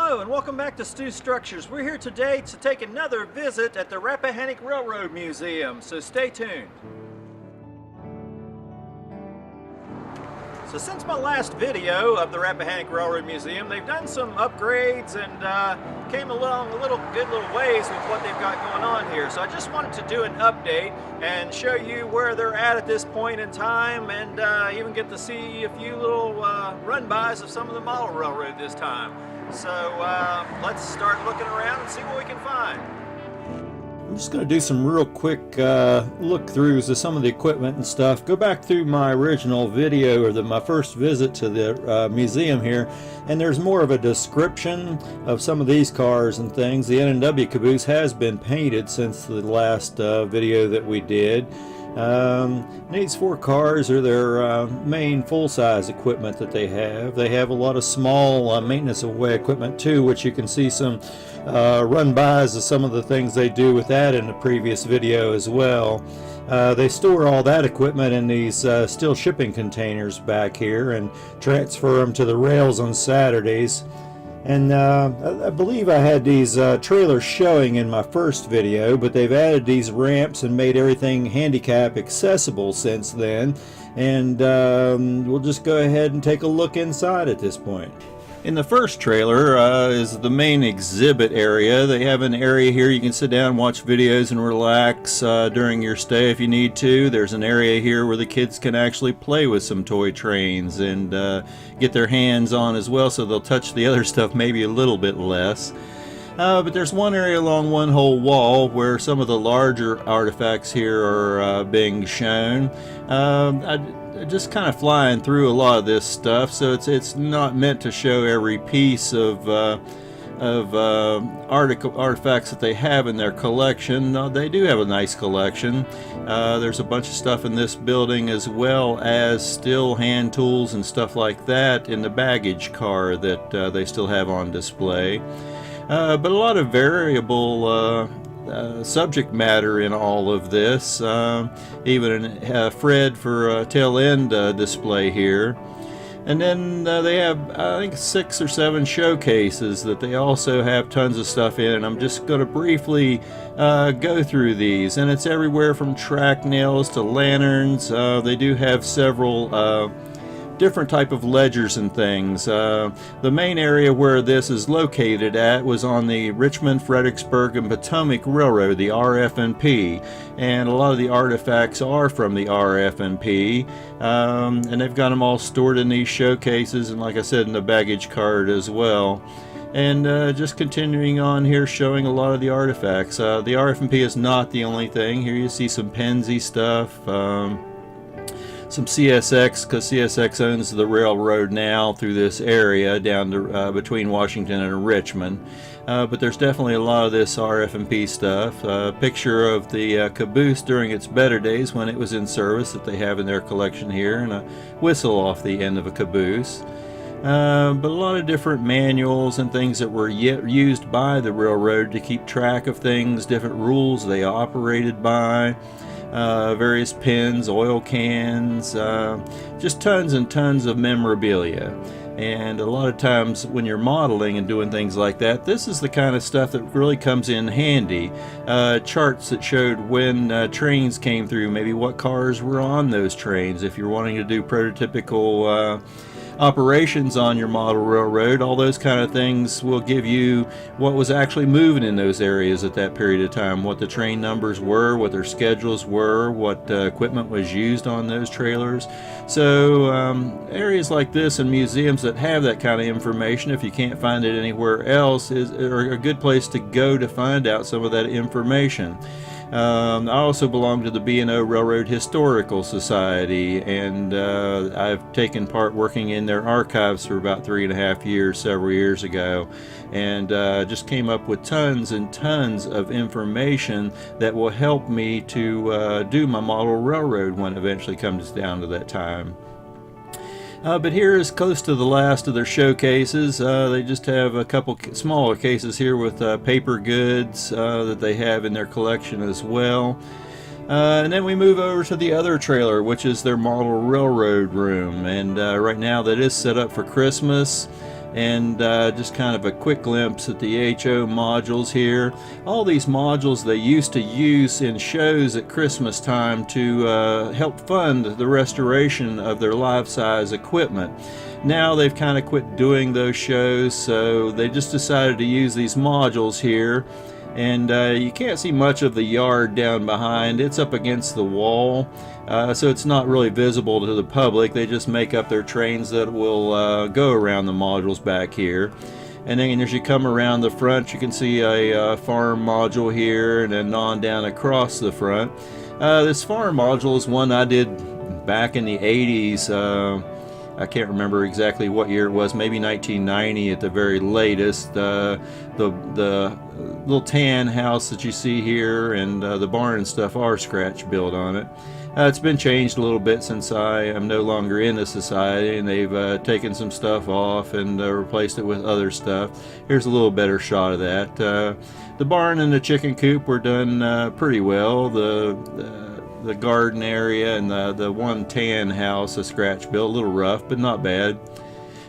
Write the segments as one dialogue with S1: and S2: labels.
S1: Hello and welcome back to Stu Structures. We're here today to take another visit at the Rappahannock Rail Road Museum, so stay tuned. So since my last video of the Rappahannock Rail Road Museum, they've done some upgrades and came along a good little ways with what they've got going on here. So I just wanted to do an update and show you where they're at this point in time, and even get to see a few little run-bys of some of the model railroad this time. So let's start looking around and see what we can find.
S2: I'm just going to do some real quick look-throughs of some of the equipment and stuff. Go back through my original video, or my first visit to the museum here, and there's more of a description of some of these cars and things. The N&W caboose has been painted since the last video that we did. These four cars are their main full-size equipment that they have. They have a lot of small maintenance of way equipment too, which you can see some run-bys of some of the things they do with that in the previous video as well. They store all that equipment in these steel shipping containers back here and transfer them to the rails on Saturdays. And I believe I had these trailers showing in my first video, but they've added these ramps and made everything handicap accessible since then. And we'll just go ahead and take a look inside at this point. In the first trailer is the main exhibit area. They have an area here you can sit down, watch videos, and relax during your stay if you need to. There's an area here where the kids can actually play with some toy trains and get their hands on as well, so they'll touch the other stuff maybe a little bit less. But there's one area along one whole wall where some of the larger artifacts here are being shown. Just kind of flying through a lot of this stuff, so it's not meant to show every piece of artifacts that they have in their collection. They do have a nice collection. There's a bunch of stuff in this building, as well as still hand tools and stuff like that in the baggage car that they still have on display. But a lot of variable subject matter in all of this, even a Fred for tail end display here. And then they have, I think, 6 or 7 showcases that they also have tons of stuff in, and I'm just going to briefly go through these. And it's everywhere from track nails to lanterns. They do have several different type of ledgers and things. The main area where this is located at was on the Richmond, Fredericksburg, and Potomac Railroad, the RF&P, and a lot of the artifacts are from the RF&P, and they've got them all stored in these showcases, and like I said, in the baggage cart as well. And just continuing on here, showing a lot of the artifacts. The RF&P is not the only thing. Here you see some Pennsy stuff, some CSX, because CSX owns the railroad now through this area down to between Washington and Richmond. But there's definitely a lot of this RF&P stuff. A picture of the caboose during its better days when it was in service that they have in their collection here, and a whistle off the end of a caboose. But a lot of different manuals and things that were used by the railroad to keep track of things, different rules they operated by. Various pins, oil cans, just tons and tons of memorabilia. And a lot of times when you're modeling and doing things like that, this is the kind of stuff that really comes in handy. Charts that showed when trains came through, maybe what cars were on those trains. If you're wanting to do prototypical operations on your model railroad, all those kind of things will give you what was actually moving in those areas at that period of time, what the train numbers were, what their schedules were, what equipment was used on those trailers. So areas like this and museums that have that kind of information, if you can't find it anywhere else, are a good place to go to find out some of that information. I also belong to the B&O Railroad Historical Society, and I've taken part working in their archives for about 3.5 years, several years ago, and just came up with tons and tons of information that will help me to do my model railroad when it eventually comes down to that time. But here is close to the last of their showcases. They just have a couple smaller cases here with paper goods that they have in their collection as well. And then we move over to the other trailer, which is their model railroad room. And right now that is set up for Christmas. and just kind of a quick glimpse at the HO modules here. All these modules they used to use in shows at Christmas time to help fund the restoration of their life-size equipment. Now they've kind of quit doing those shows, so they just decided to use these modules here. And you can't see much of the yard down behind. It's up against the wall, so it's not really visible to the public. They just make up their trains that will go around the modules back here. And then as you come around the front, you can see a farm module here, and then on down across the front. This farm module is one I did back in the 80s. I can't remember exactly what year it was, maybe 1990 at the very latest. The little tan house that you see here and the barn and stuff are scratch built on it. It's been changed a little bit since I am no longer in the society, and they've taken some stuff off and replaced it with other stuff. Here's a little better shot of that. The barn and the chicken coop were done pretty well. The garden area and the one tan house, a scratch built, a little rough but not bad.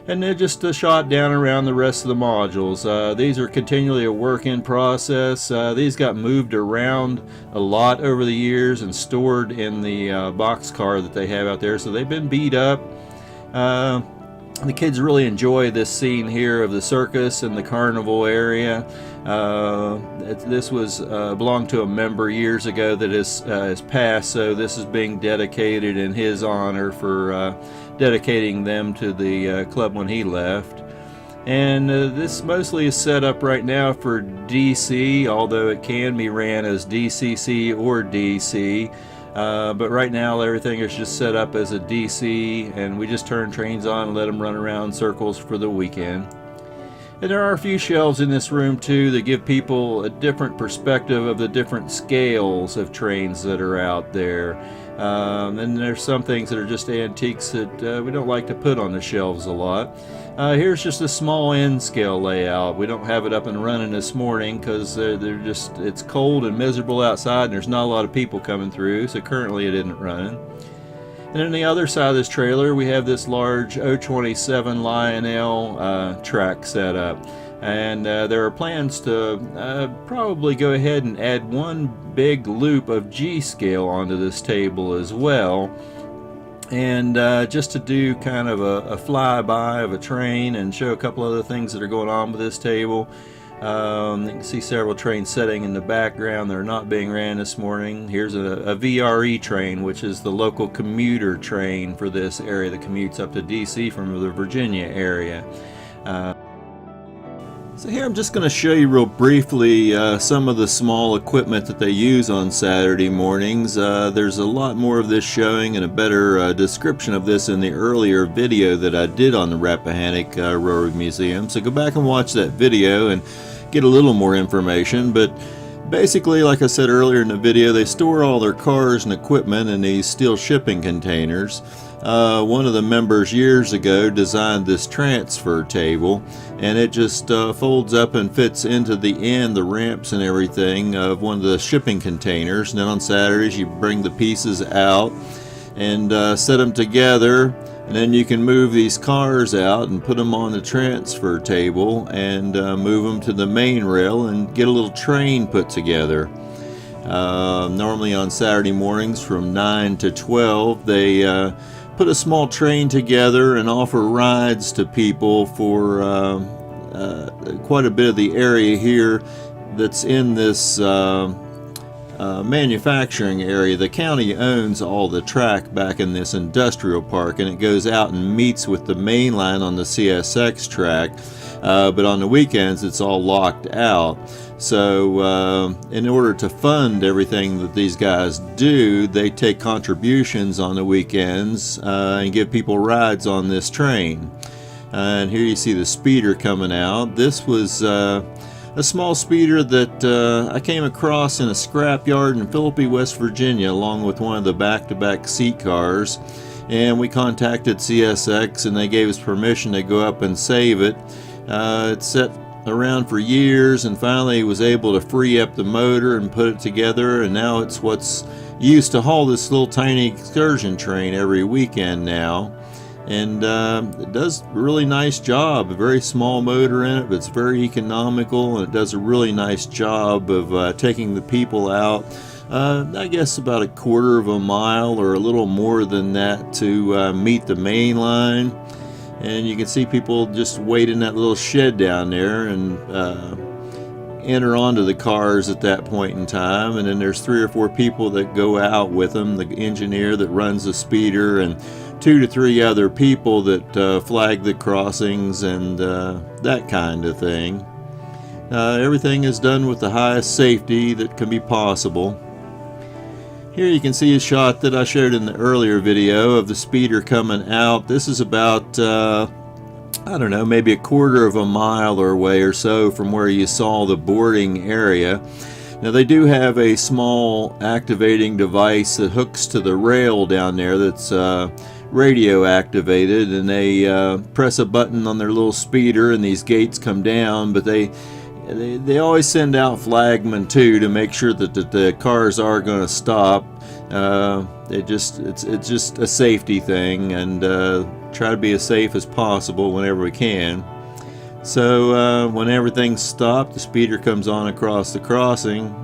S2: And then just a shot down around the rest of the modules. These are continually a work in process. These got moved around a lot over the years and stored in the box car that they have out there, so they've been beat up. The kids really enjoy this scene here of the circus and the carnival area. This was belonged to a member years ago that has passed, so this is being dedicated in his honor for dedicating them to the club when he left. And this mostly is set up right now for DC, although it can be ran as DCC or DC. But right now everything is just set up as a DC, and we just turn trains on and let them run around circles for the weekend. And there are a few shelves in this room too that give people a different perspective of the different scales of trains that are out there. And there's some things that are just antiques that we don't like to put on the shelves a lot. Here's just a small N scale layout. We don't have it up and running this morning because it's cold and miserable outside and there's not a lot of people coming through, so currently it isn't running. And on the other side of this trailer we have this large 027 Lionel track set up. And there are plans to probably go ahead and add one big loop of G scale onto this table as well. And just to do kind of a flyby of a train and show a couple other things that are going on with this table. You can see several trains setting in the background that are not being ran this morning. Here's a VRE train, which is the local commuter train for this area that commutes up to DC from the Virginia area. So here I'm just going to show you real briefly some of the small equipment that they use on Saturday mornings. There's a lot more of this showing and a better description of this in the earlier video that I did on the Rappahannock Rail Road Museum. So go back and watch that video and get a little more information. But basically, like I said earlier in the video, they store all their cars and equipment in these steel shipping containers. One of the members years ago designed this transfer table, and it just folds up and fits into the end, the ramps and everything of one of the shipping containers. And then on Saturdays you bring the pieces out and set them together, and then you can move these cars out and put them on the transfer table and move them to the main rail and get a little train put together. Normally on Saturday mornings from 9 to 12 they put a small train together and offer rides to people for quite a bit of the area here that's in this manufacturing area. The county owns all the track back in this industrial park, and it goes out and meets with the main line on the CSX track, but on the weekends it's all locked out. So in order to fund everything that these guys do, they take contributions on the weekends and give people rides on this train. And here you see the speeder coming out. This was a small speeder that I came across in a scrapyard in Philippi, West Virginia, along with one of the back-to-back seat cars. And we contacted CSX and they gave us permission to go up and save it. It's set around for years, and finally was able to free up the motor and put it together, and now it's what's used to haul this little tiny excursion train every weekend now. And it does a really nice job. A very small motor in it, but it's very economical, and it does a really nice job of taking the people out. I guess about a quarter of a mile or a little more than that to meet the main line. And you can see people just wait in that little shed down there and enter onto the cars at that point in time. And then there's 3 or 4 people that go out with them, the engineer that runs the speeder, and 2 to 3 other people that flag the crossings and that kind of thing. Everything is done with the highest safety that can be possible. Here you can see a shot that I showed in the earlier video of the speeder coming out. This is about, I don't know, maybe a quarter of a mile or away or so from where you saw the boarding area. Now they do have a small activating device that hooks to the rail down there that's radio activated, and they press a button on their little speeder and these gates come down, but they always send out flagmen too to make sure that the cars are going to stop. It's just a safety thing, and try to be as safe as possible whenever we can. So when everything's stopped, the speeder comes on across the crossing.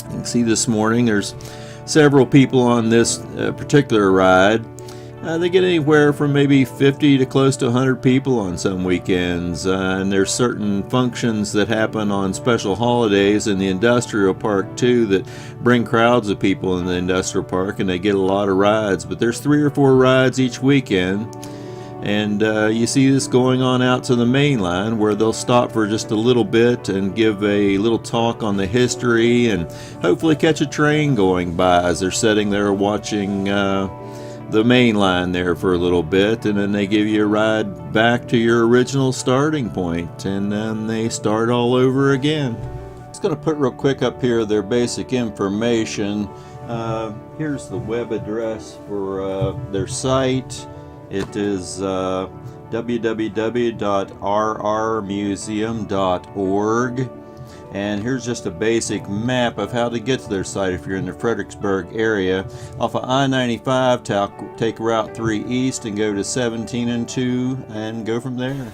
S2: You can see this morning there's several people on this particular ride. They get anywhere from maybe 50 to close to 100 people on some weekends, and there's certain functions that happen on special holidays in the industrial park too that bring crowds of people in the industrial park, and they get a lot of rides. But there's 3 or 4 rides each weekend, and you see this going on out to the main line, where they'll stop for just a little bit and give a little talk on the history and hopefully catch a train going by as they're sitting there watching the main line there for a little bit, and then they give you a ride back to your original starting point, and then they start all over again. Just going to put real quick up here their basic information. Here's the web address for their site. It is www.rrmuseum.org. And here's just a basic map of how to get to their site if you're in the Fredericksburg area. Off of I-95, take Route 3 east and go to 17 and 2 and go from there.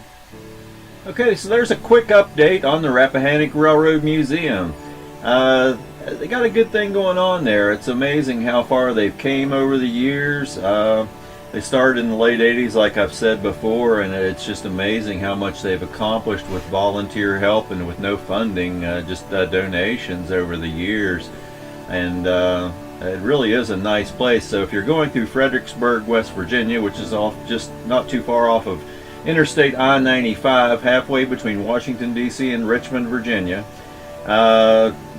S2: Okay, so there's a quick update on the Rappahannock Railroad Museum. They got a good thing going on there. It's amazing how far they've came over the years. They started in the late 80s, like I've said before, and it's just amazing how much they've accomplished with volunteer help and with no funding, just donations over the years. And it really is a nice place. So if you're going through Fredericksburg, West Virginia, which is off just not too far off of Interstate I-95, halfway between Washington, D.C. and Richmond, Virginia,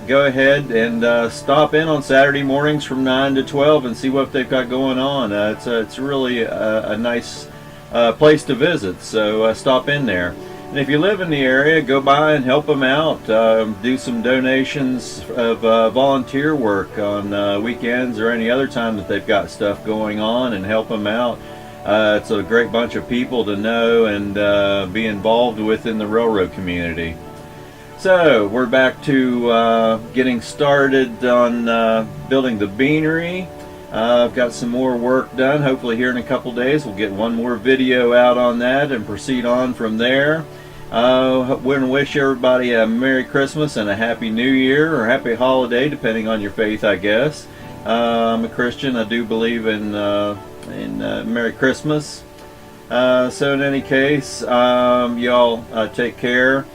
S2: go ahead and stop in on Saturday mornings from 9 to 12 and see what they've got going on. It's really a nice place to visit, so stop in there. And if you live in the area, go by and help them out. Do some donations of volunteer work on weekends or any other time that they've got stuff going on, and help them out. It's a great bunch of people to know and be involved with in the railroad community. So we're back to getting started on building the beanery. I've got some more work done. Hopefully here in a couple days we'll get one more video out on that and proceed on from there. Want to wish everybody a Merry Christmas and a Happy New Year, or Happy Holiday, depending on your faith, I guess. I'm a Christian. I do believe in Merry Christmas. So in any case, y'all take care.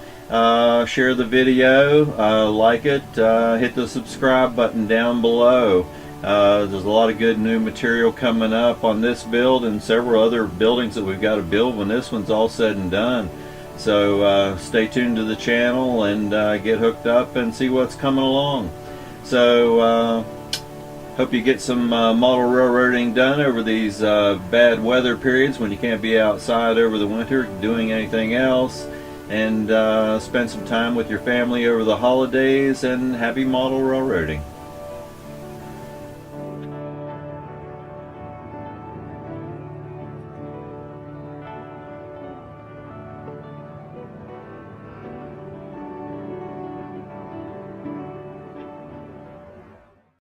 S2: Share the video, like it, hit the subscribe button down below. There's a lot of good new material coming up on this build and several other buildings that we've got to build when this one's all said and done. So stay tuned to the channel and get hooked up and see what's coming along. So hope you get some model railroading done over these bad weather periods when you can't be outside over the winter doing anything else. And spend some time with your family over the holidays, and happy model railroading.